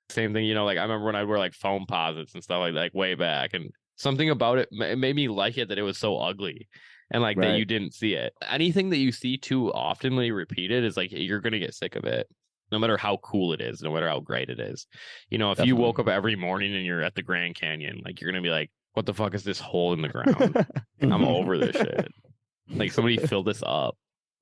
Same thing, like I remember when I wear like foam posits and stuff like way back, and something about it made me like it that it was so ugly. And like that Right. you didn't see it. Anything that you see too oftenly repeated is like you're gonna get sick of it, no matter how cool it is, no matter how great it is. If you Definitely. woke up every morning and you're at the Grand Canyon, like you're gonna be like, "What the fuck is this hole in the ground? I'm over this shit. Like somebody fill this up."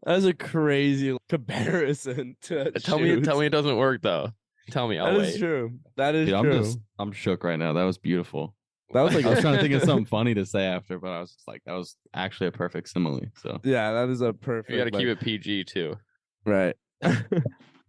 That's a crazy comparison to Tell me it doesn't work though. Tell me, I'll That wait. is true. That is Dude, true. I'm shook right now. That was beautiful. That was like I was trying to think of something funny to say after, but I was just like, that was actually a perfect simile. So yeah, that is a perfect. You got to like, keep it PG too. right.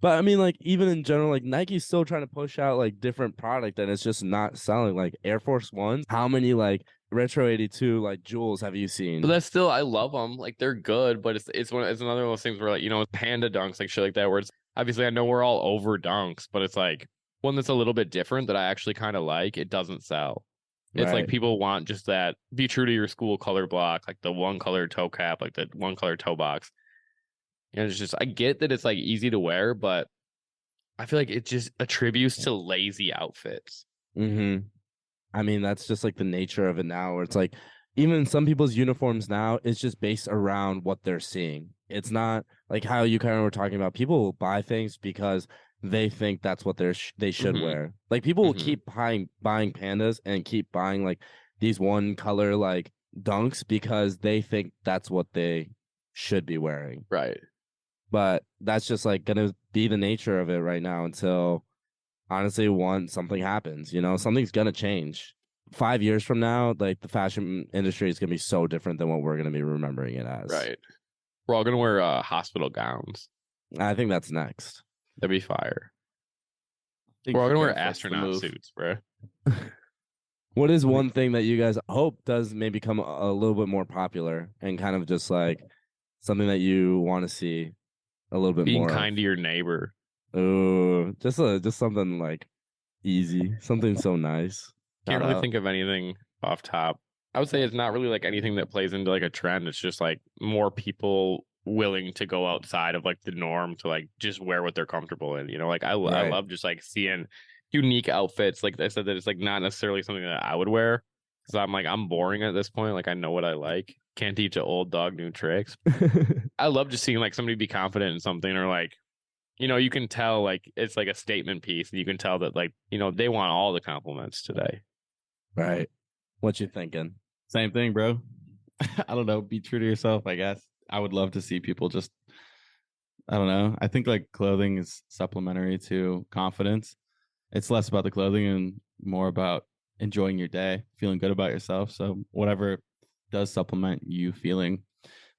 But I mean, like even in general, like Nike's still trying to push out like different product, and it's just not selling. Like Air Force Ones. How many like Retro 82 like jewels have you seen? But that's still, I love them. Like they're good, but it's another one of those things where like Panda dunks, like shit like that. Where it's obviously I know we're all over dunks, but it's like one that's a little bit different that I actually kind of like, it doesn't sell. It's like Right. people want just that, be true to your school color block, like the one color toe cap, like the one color toe box. And it's just, I get that it's like easy to wear, but I feel like it just attributes to lazy outfits. Mm-hmm. I mean, that's just like the nature of it now, where it's like even some people's uniforms now, it's just based around what they're seeing. It's not like how you kind of were talking about. People will buy things because they think that's what they should Mhm. wear. Like people will Mhm. keep buying pandas and keep buying like these one color like dunks because they think that's what they should be wearing. Right. But that's just like gonna be the nature of it right now until honestly something happens, something's gonna change. 5 years from now, like the fashion industry is gonna be so different than what we're gonna be remembering it as. Right. We're all gonna wear hospital gowns. I think that's next. That'd be fire. think We're all gonna wear that's the astronaut move. suits, bro. What is one thing that you guys hope does maybe become a little bit more popular and kind of just like something that you want to see a little bit Being more kind to your neighbor. Oh, just something like easy, something so nice. Can't Shout really out. think of anything off top. I would say it's not really like anything that plays into like a trend. It's just like more people willing to go outside of like the norm to like just wear what they're comfortable in. Like I Right. love just like seeing unique outfits. Like I said, that it's like not necessarily something that I would wear because I'm boring at this point. Like I know what I like. Can't teach an old dog new tricks. I love just seeing like somebody be confident in something or like, you can tell like it's like a statement piece and you can tell that like, they want all the compliments today. Right. What you thinking? Same thing, bro. I don't know. Be true to yourself, I guess. I would love to see people just, I don't know. I think like clothing is supplementary to confidence. It's less about the clothing and more about enjoying your day, feeling good about yourself. So whatever does supplement you feeling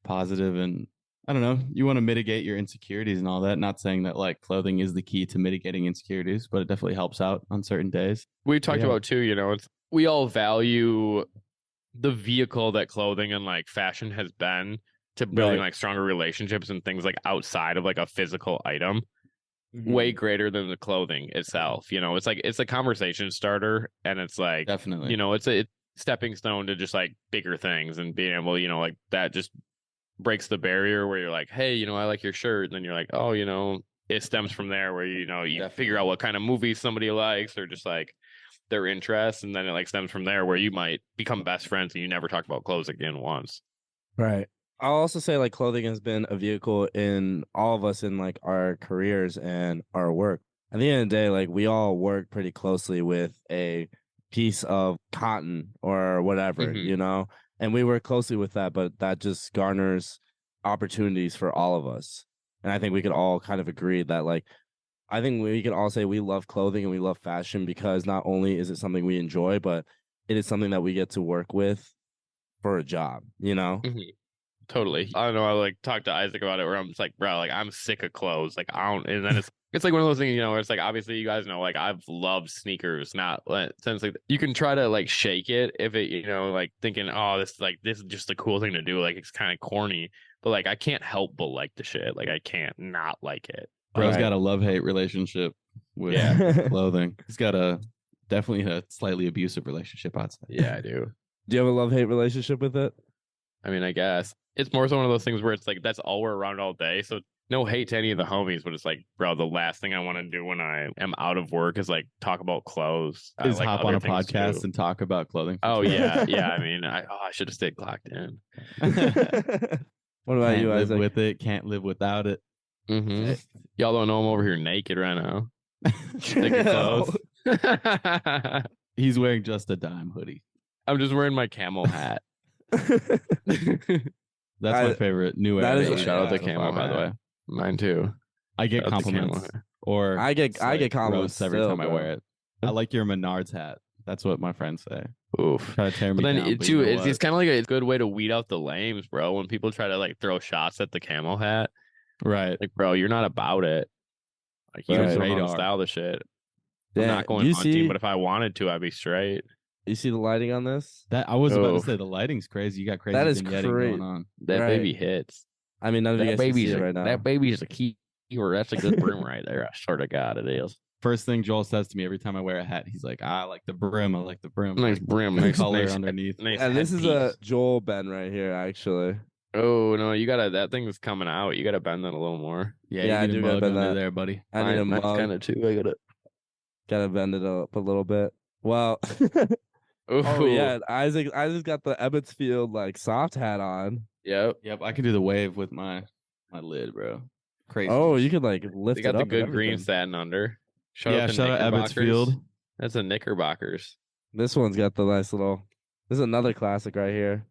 positive, and I don't know, you want to mitigate your insecurities and all that. Not saying that like clothing is the key to mitigating insecurities, but it definitely helps out on certain days. We talked Yeah. about too, we all value the vehicle that clothing and like fashion has been to building Right. like stronger relationships and things like outside of like a physical item Mm-hmm. way greater than the clothing itself. It's like it's a conversation starter and it's like Definitely. it's a stepping stone to just like bigger things and being able, like that just breaks the barrier where you're like, hey, I like your shirt, and then you're like, oh, it stems from there where you Definitely. figure out what kind of movies somebody likes or just like their interests, and then it like stems from there where you might become best friends and you never talk about clothes again once. Right. I'll also say like clothing has been a vehicle in all of us in like our careers and our work. At the end of the day, like we all work pretty closely with a piece of cotton or whatever, Mhm. and we work closely with that, but that just garners opportunities for all of us. And I think we could all kind of agree that like I think we can all say we love clothing and we love fashion because not only is it something we enjoy, but it is something that we get to work with for a job, Mhm. Totally. I don't know. I like talked to Isaac about it where I'm just like, bro, like I'm sick of clothes. Like I don't, and then it's like one of those things, where it's like obviously you guys know, like I've loved sneakers, not like since like you can try to like shake it if it, like thinking, oh, this is just a cool thing to do. Like it's kind of corny, but like I can't help but like the shit. Like I can't not like it. Bro's Right. got a love-hate relationship with clothing. He's got definitely a slightly abusive relationship, I'd say. Yeah, I do. Do you have a love-hate relationship with it? I mean, I guess it's more so one of those things where it's like that's all we're around all day. So no hate to any of the homies, but it's like, bro, the last thing I want to do when I am out of work is like talk about clothes. I Is like hop other on a things, podcast too. and talk about clothing. Oh yeah, yeah. I mean, I should have stayed clocked in. What about Can't you, live Isaac? with it. Can't live without it. Mm-hmm. Y'all don't know I'm over here naked right now. Take your clothes. He's wearing just a dime hoodie. I'm just wearing my camel hat. That's my favorite new that era. is a Hey, shout out to so Camel, far, by the way. Mine too. I get Shout out to compliments, Camel. or I get slight compliments roasts every still, time I bro. wear it. I like your Menards hat. That's what my friends say. Oof. Try to tear me But then down. it but too, you know it's what? kind of like a good way to weed out the lames, bro. When people try to like throw shots at the camel hat, Right. like, bro, you're not about it. Like, you Right. just don't know how to Radar. style the shit. Yeah, I'm not do going you hunting, see? but if I wanted to, I'd be straight. You see the lighting on this? That I was about to Oof. say the lighting's crazy. You got crazy That is vignetting going on. That Right. baby hits. I mean, none of you That guys can see baby's it right now. that baby's a key. Or that's a good broom right there. I swear to God, it is. first thing Joel says to me every time I wear a hat. He's like, I like the brim. I like the brim. Nice brim, The nice color nice, underneath. Nice And this is a headpiece. Joel bend right here, actually. Oh no, you gotta. That thing's coming out. You gotta bend that a little more. Yeah, Yeah, I you need do a gotta mug bend under that. there, buddy. I need a Mine's mug. kind of too. I Gotta bend it up a little bit. Well, Ooh. oh yeah, Isaac got the Ebbetsfield like soft hat on. Yep. Yep, I can do the wave with my lid, bro. Crazy. Oh, you could like lift They got it the up. good and green everything. satin under. Shout Yeah, out to shout out Knickerbockers. Ebbetsfield. That's a Knickerbockers. This one's got the nice little. This is another classic right here.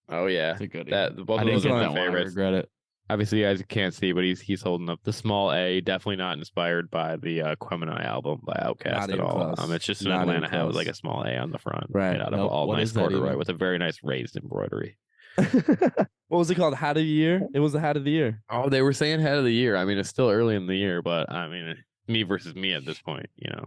Oh yeah, It's a goodie. that both I of didn't those get are that my one. I favorites. regret it. Obviously, you guys can't see, but he's holding up the small A. Definitely not inspired by the Quemini album by Outkast Not at even all. close. It's just an Not even Atlanta hat with close. like a small A on the front, Right. made out of Nope. all What nice is that corduroy even? with a very nice raised embroidery. What was it called? Hat of the year? It was the hat of the year. Oh, they were saying head of the year. I mean, it's still early in the year, but I mean, me versus me at this point, you know.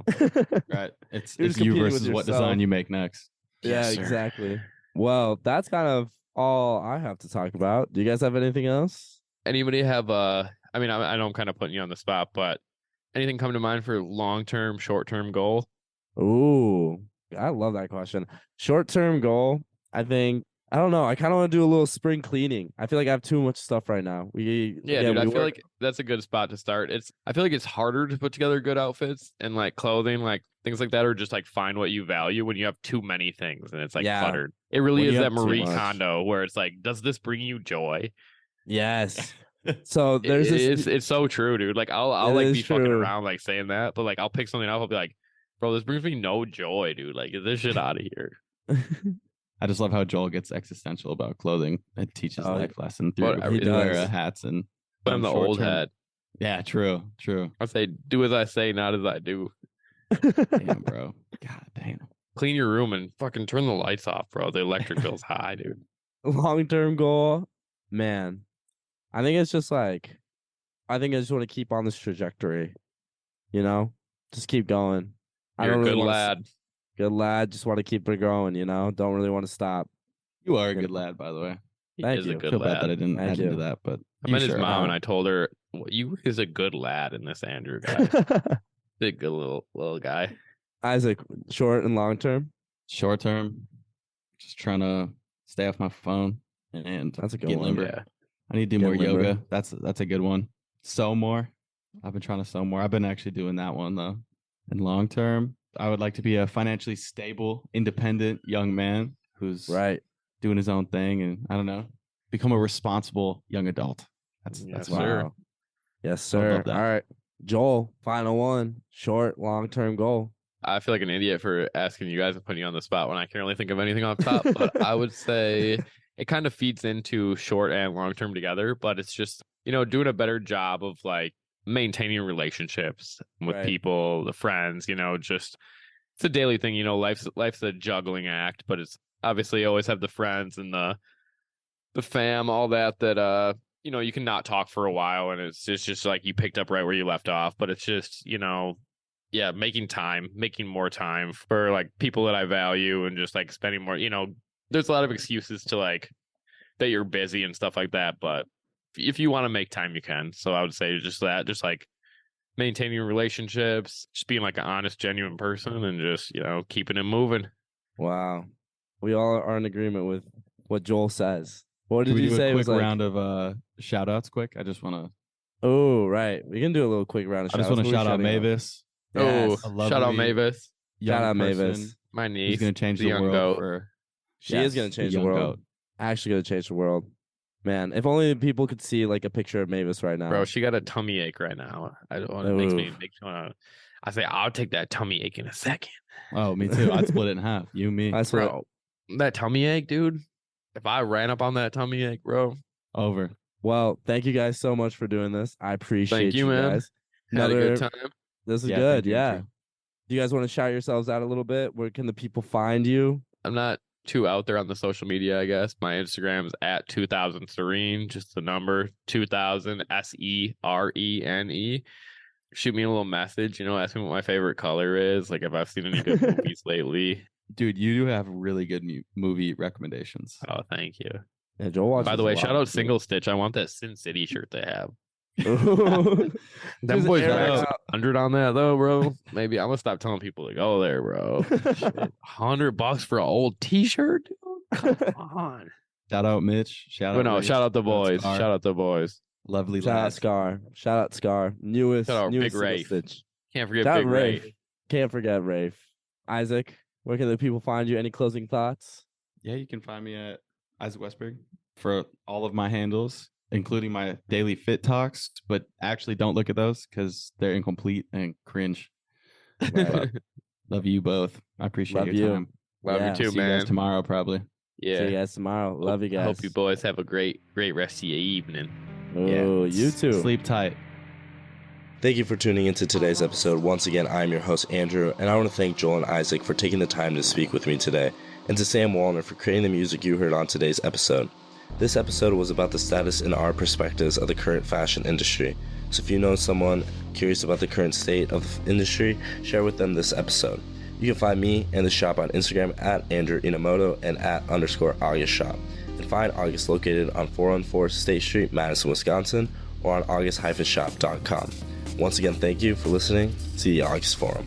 Right. It's You're it's just you competing with versus what yourself. design you make next. Yeah, Yes, sir. exactly. Well, that's kind of all I have to talk about. Do you guys have anything else? Anybody have I mean, I know I'm kind of putting you on the spot, but anything come to mind for long-term, short-term goal? Ooh, I love that question. Short-term goal, I think. I don't know. I kind of want to do a little spring cleaning. I feel like I have too much stuff right now. Yeah, dude, I feel like that's a good spot to start. I feel like it's harder to put together good outfits and like clothing, like things like that, or just like find what you value when you have too many things and it's like Yeah. cluttered. It really When is you that have too Marie much. Kondo where it's like, does this bring you joy? Yes. So there's this. It's so true, dude. Like I'll It like is be fucking true. around like saying that, but like I'll pick something up, I'll be like, bro, this brings me no joy, dude. Like get this shit out of here. I just love how Joel gets existential about clothing. It teaches Oh, life lesson through Whatever, he does. hats and But I'm the old short-term- head. Yeah, true. I say, do as I say, not as I do. Damn, bro. God damn. Clean your room and fucking turn the lights off, bro. The electric bill's high, dude. Long-term goal, man. I think it's just like, I think I just want to keep on this trajectory. You know, just keep going. I You're don't a really good wanna lad. Good lad. Just want to keep it going. You know, don't really want to stop. You are a Yeah. good lad, by the way. He Thank is you. a good Feel bad that I lad. didn't Thank add you. into that, but I met you his sure mom are. and I told her, well, you is a good lad in this Andrew guy. Big good little guy. Isaac, short and long term. Short term, just trying to stay off my phone and That's a good get one. limber. Yeah. I need to do Get more limber. yoga. That's a good one. Sew more. I've been trying to sew more. I've been actually doing that one though. And long term, I would like to be a financially stable, independent young man who's Right. doing his own thing, and I don't know, become a responsible young adult. That's Yes, my sir. Wow. Yes, I would sir. love that. All right. Joel, final one. Short, long term goal. I feel like an idiot for asking you guys and putting you on the spot when I can't really think of anything off top, but I would say it kind of feeds into short and long term together, but it's just, doing a better job of like maintaining relationships with Right. people, the friends, just it's a daily thing, life's a juggling act, but it's obviously you always have the friends and the fam, all that you can not talk for a while and it's just like you picked up right where you left off, but it's just, yeah, making more time for like people that I value and just like spending more, there's a lot of excuses to like that you're busy and stuff like that, but if you want to make time, you can. So I would say just like maintaining relationships, just being like an honest, genuine person and just, keeping it moving. Wow. We all are in agreement with what Joel says. What Can did we you do say? a It quick was like, round of shout outs quick? I just want to oh, right. We can do a little quick round of shout-outs. shout out Who are we shouting Mavis. Yes. Oh, a shout out lovely Mavis, young Shout out person Mavis. my who's niece. going to change the young world goat. for She is going to change the young world. goat. Actually going to change the world. Man, if only people could see like a picture of Mavis right now. Bro, she got a tummy ache right now. I don't want it makes me Oof. I say I'll take that tummy ache in a second. Oh, me too. I'd split it in half. You, me. I swear. Bro, that tummy ache, dude. If I ran up on that tummy ache, bro. Over. Well, thank you guys so much for doing this. I appreciate Thank you, man. guys. Had a good time. This is Yeah, good. thank you, Yeah. Andrew. Do you guys want to shout yourselves out a little bit? Where can the people find you? I'm not too out there on the social media, I guess. My Instagram is at 2000 Serene, just the number 2000 SERENE. Shoot me a little message, ask me what my favorite color is, like if I've seen any good movies lately. Dude, you do have really good movie recommendations. Oh, thank you. Yeah, Joel watches By the a way, lot shout of out movies. Single Stitch. I want that Sin City shirt they have. Them Just boys air max it out. 100 on that though, bro. Maybe I'm gonna stop telling people to go there, bro. Shit, $100 for an old T-shirt? Dude? Come on. Shout out Mitch. Shout But out. no, Race, shout out the boys. Scar. Shout out the boys. Lovely Shout out lads. Scar. Shout out Scar. Newest Shout out Big single Rafe. stitch. Can't forget Shout out Big Ray. Rafe. Can't forget Rafe. Isaac, where can the people find you? Any closing thoughts? Yeah, you can find me at Isaac Westberg for all of my handles, including my daily fit talks. But actually, don't look at those because they're incomplete and cringe. But love you both. I appreciate Love your you. time. Love Yeah. you too, See you guys man. tomorrow, probably. See you Yeah. guys tomorrow. Love you I guys. hope you boys have a great rest of your evening. Oh, you too. Sleep tight. Thank you for tuning into today's episode. Once again, I'm your host, Andrew, and I want to thank Joel and Isaac for taking the time to speak with me today, and to Sam Wallner for creating the music you heard on today's episode. This episode was about the status and our perspectives of the current fashion industry. So if you know someone curious about the current state of the industry, share with them this episode. You can find me and the shop on Instagram at Andrew Inamoto and at _August Shop. And find August located on 414 State Street, Madison, Wisconsin, or on august-shop.com. Once again, thank you for listening to the August Forum.